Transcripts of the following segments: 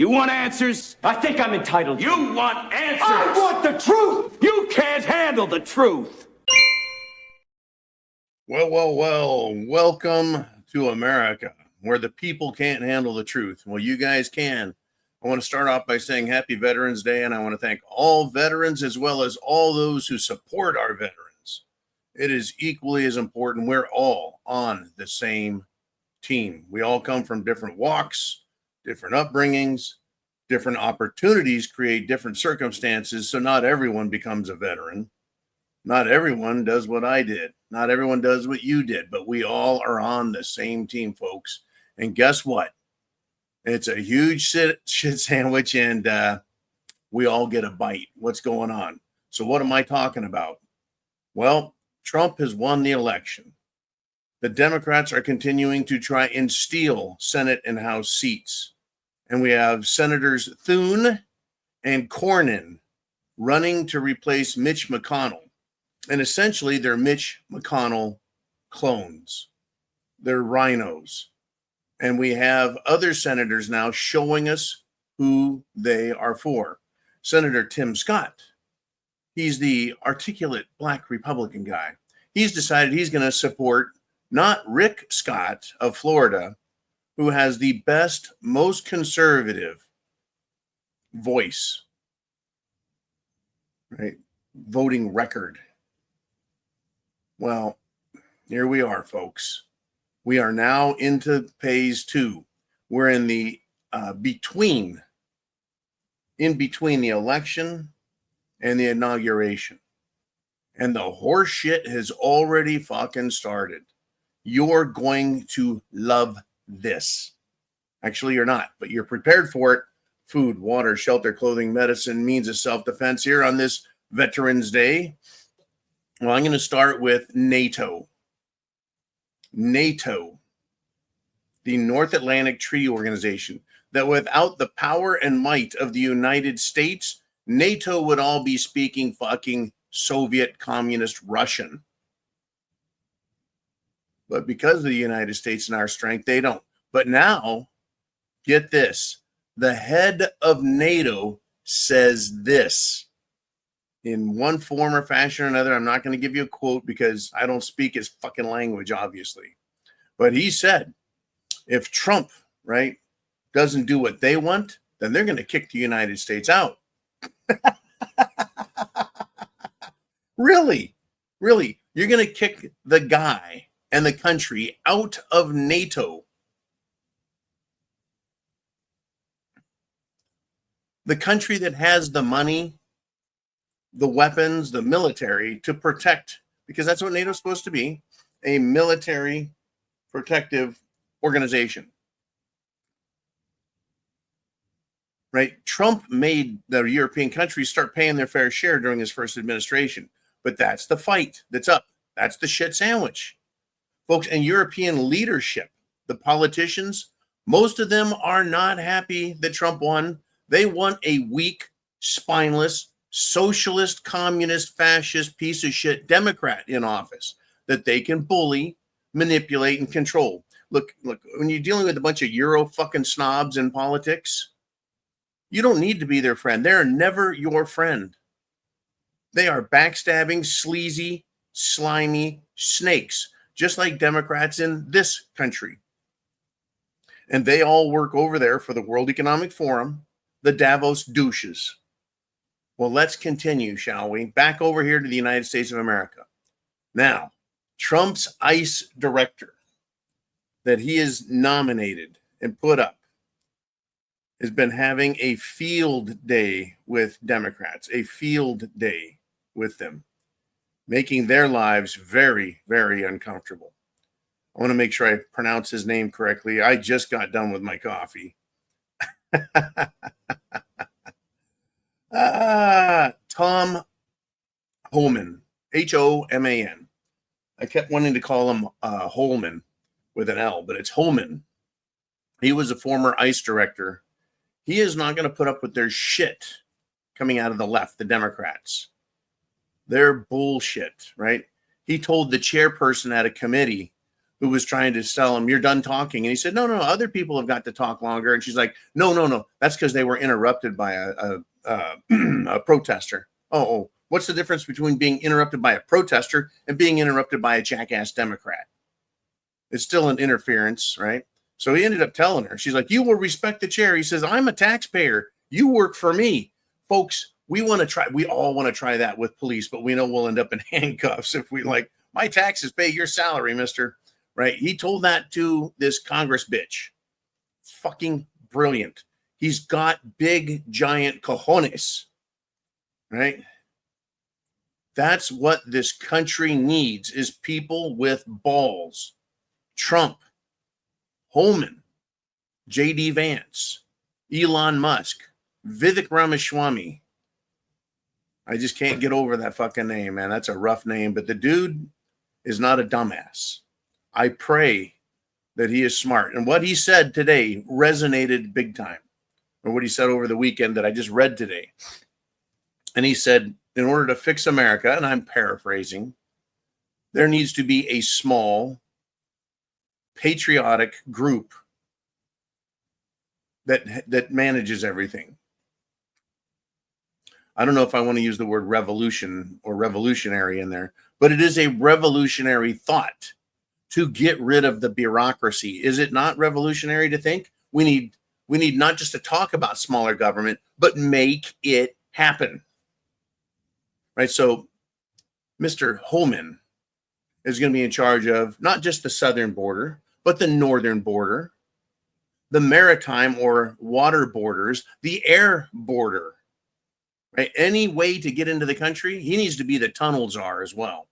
You want answers? I think I'm entitled. You want answers? I want the truth! You can't handle the truth. Well, welcome to America, where the people can't handle the truth. Well, you guys can. I want to start off by saying Happy Veterans Day, and I want to thank all veterans as well as all those who support our veterans. It is equally as important. We're all on the same team. We all come from different walks, different upbringings, different opportunities create different circumstances, so not everyone becomes a veteran. Not everyone does what I did. Not everyone does what you did, but we all are on the same team, folks. And guess what? It's a huge shit sandwich, and we all get a bite. What's going on? So what am I talking about? Well, Trump has won the election. The Democrats are continuing to try and steal Senate and House seats. And we have Senators Thune and Cornyn running to replace Mitch McConnell. And essentially, they're Mitch McConnell clones. They're rhinos. And we have other senators now showing us who they are for. Senator Tim Scott, he's the articulate black Republican guy. He's decided he's going to support not Rick Scott of Florida, who has the best, most conservative voice, right? Voting record. Well, here we are, folks. We are now into phase 2. We're in the between the election and the inauguration. And the horse shit has already fucking started. You're going to love this. Actually, you're not, but you're prepared for it. Food, water, shelter, clothing, medicine, means of self-defense here on this Veterans Day. Well, I'm going to start with NATO. NATO, the North Atlantic Treaty Organization, that without the power and might of the United States, NATO would all be speaking fucking Soviet communist Russian. But because of the United States and our strength, they don't. But now, get this. The head of NATO says this. In one form or fashion or another, I'm not going to give you a quote because I don't speak his fucking language, obviously. But he said, if Trump, right, doesn't do what they want, then they're going to kick the United States out. Really? You're going to kick the guy and the country out of NATO? The country that has the money, the weapons, the military to protect, because that's what NATO's supposed to be, a military protective organization. Right? Trump made the European countries start paying their fair share during his first administration. But that's the fight that's up. That's the shit sandwich. Folks, and European leadership, the politicians, most of them are not happy that Trump won. They want a weak, spineless, socialist, communist, fascist piece of shit Democrat in office that they can bully, manipulate, and control. Look, when you're dealing with a bunch of Euro fucking snobs in politics, you don't need to be their friend. They're never your friend. They are backstabbing, sleazy, slimy snakes, just like Democrats in this country. And they all work over there for the World Economic Forum, the Davos douches. Well, let's continue, shall we? Back over here to the United States of America. Now, Trump's ICE director that he is nominated and put up has been having a field day with Democrats, a field day with them, making their lives very, very uncomfortable. I want to make sure I pronounce his name correctly. I just got done with my coffee. Tom Homan, Homan. I kept wanting to call him Holman with an L, but it's Homan. He was a former ICE director. He is not going to put up with their shit coming out of the left, the Democrats. They're bullshit, right? He told the chairperson at a committee who was trying to tell him, you're done talking. And he said, no, other people have got to talk longer. And she's like, no. That's because they were interrupted by a protester. Oh, what's the difference between being interrupted by a protester and being interrupted by a jackass Democrat? It's still an interference, right? So he ended up telling her, she's like, you will respect the chair. He says, I'm a taxpayer. You work for me. Folks, we all want to try that with police, but we know we'll end up in handcuffs if we like, my taxes pay your salary, mister. Right? He told that to this Congress bitch. Fucking brilliant. He's got big, giant cojones. Right? That's what this country needs, is people with balls. Trump, Holman, J.D. Vance, Elon Musk, Vivek Ramaswamy. I just can't get over that fucking name, man. That's a rough name, but the dude is not a dumbass. I pray that he is smart. And what he said today resonated big time, or what he said over the weekend that I just read today. And he said, in order to fix America, and I'm paraphrasing, there needs to be a small, patriotic group that manages everything. I don't know if I want to use the word revolution or revolutionary in there, but it is a revolutionary thought to get rid of the bureaucracy. Is it not revolutionary to think we need not just to talk about smaller government, but make it happen? Right? So Mr. Holman is going to be in charge of not just the southern border, but the northern border, the maritime or water borders, the air border. Right? Any way to get into the country, he needs to be the tunnel czar as well.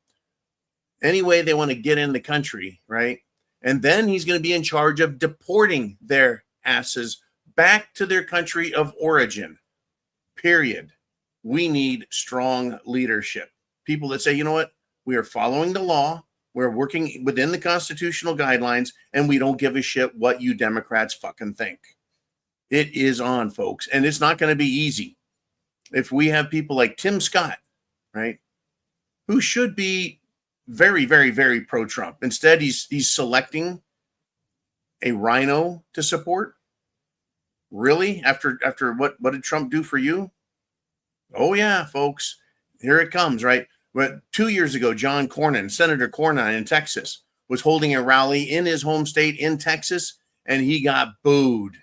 Any way they want to get in the country, right? And then he's going to be in charge of deporting their asses back to their country of origin. Period. We need strong leadership. People that say, you know what? We are following the law. We're working within the constitutional guidelines, and we don't give a shit what you Democrats fucking think. It is on, folks, and it's not going to be easy. If we have people like Tim Scott, right, who should be very, very, very pro-Trump. Instead, he's selecting a rhino to support. Really? After what did Trump do for you? Oh yeah, folks, here it comes, right? But 2 years ago, John Cornyn, Senator Cornyn in Texas, was holding a rally in his home state in Texas, and he got booed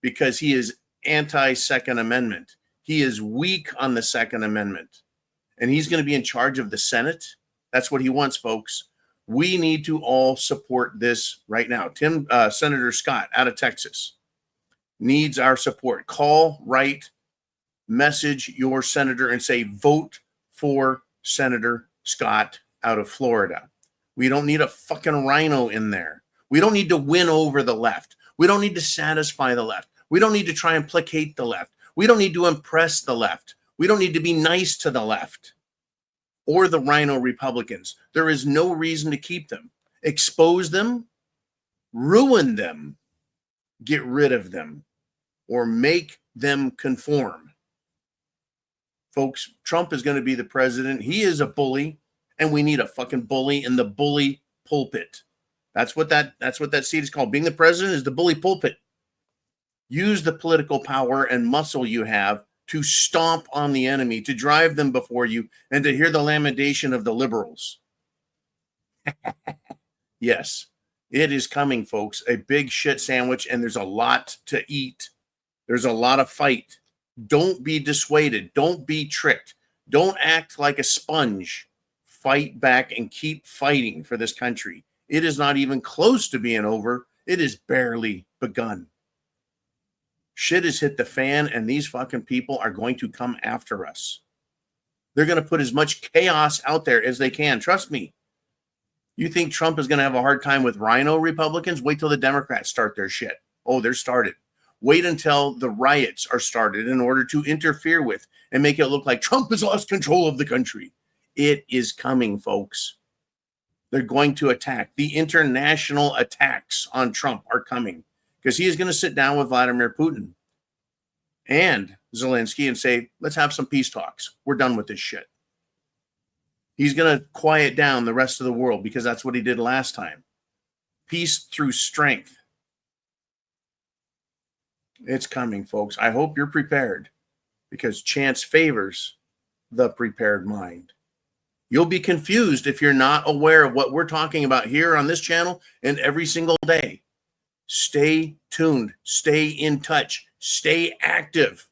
because he is anti-Second Amendment. He is weak on the Second Amendment, and he's going to be in charge of the Senate. That's what he wants, folks. We need to all support this right now. Senator Scott out of Texas needs our support. Call, write, message your senator and say, vote for Senator Scott out of Florida. We don't need a fucking rhino in there. We don't need to win over the left. We don't need to satisfy the left. We don't need to try and placate the left. We don't need to impress the left. We don't need to be nice to the left or the rhino Republicans. There is no reason to keep them. Expose them, ruin them, get rid of them, or make them conform. Folks, Trump is going to be the president. He is a bully, and we need a fucking bully in the bully pulpit. That's what that seat is called. Being the president is the bully pulpit. Use the political power and muscle you have to stomp on the enemy, to drive them before you, and to hear the lamentation of the liberals. Yes, it is coming, folks. A big shit sandwich, and there's a lot to eat. There's a lot of fight. Don't be dissuaded. Don't be tricked. Don't act like a sponge. Fight back and keep fighting for this country. It is not even close to being over. It is barely begun. Shit has hit the fan, and these fucking people are going to come after us. They're going to put as much chaos out there as they can. Trust me. You think Trump is going to have a hard time with rhino Republicans? Wait till the Democrats start their shit. Oh, they're started. Wait until the riots are started in order to interfere with and make it look like Trump has lost control of the country. It is coming, folks. They're going to attack. The international attacks on Trump are coming because he is going to sit down with Vladimir Putin and Zelensky and say, let's have some peace talks. We're done with this shit. He's going to quiet down the rest of the world because that's what he did last time. Peace through strength. It's coming, folks. I hope you're prepared because chance favors the prepared mind. You'll be confused if you're not aware of what we're talking about here on this channel and every single day. Stay tuned. Stay in touch. Stay active.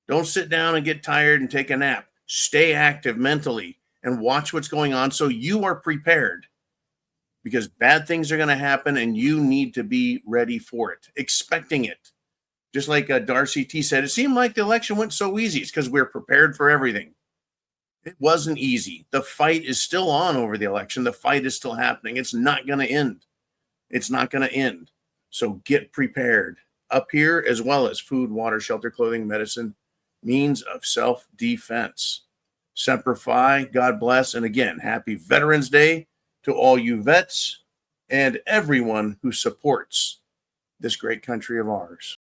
Don't sit down and get tired and take a nap. Stay active mentally and watch what's going on so you are prepared, because bad things are going to happen and you need to be ready for it, expecting it. Just like Darcy T said, it seemed like the election went so easy. It's because we're prepared for everything. It wasn't easy. The fight is still on over the election. The fight is still happening. It's not going to end. It's not going to end. So get prepared up here, as well as food, water, shelter, clothing, medicine, means of self-defense. Semper Fi, God bless. And again, happy Veterans Day to all you vets and everyone who supports this great country of ours.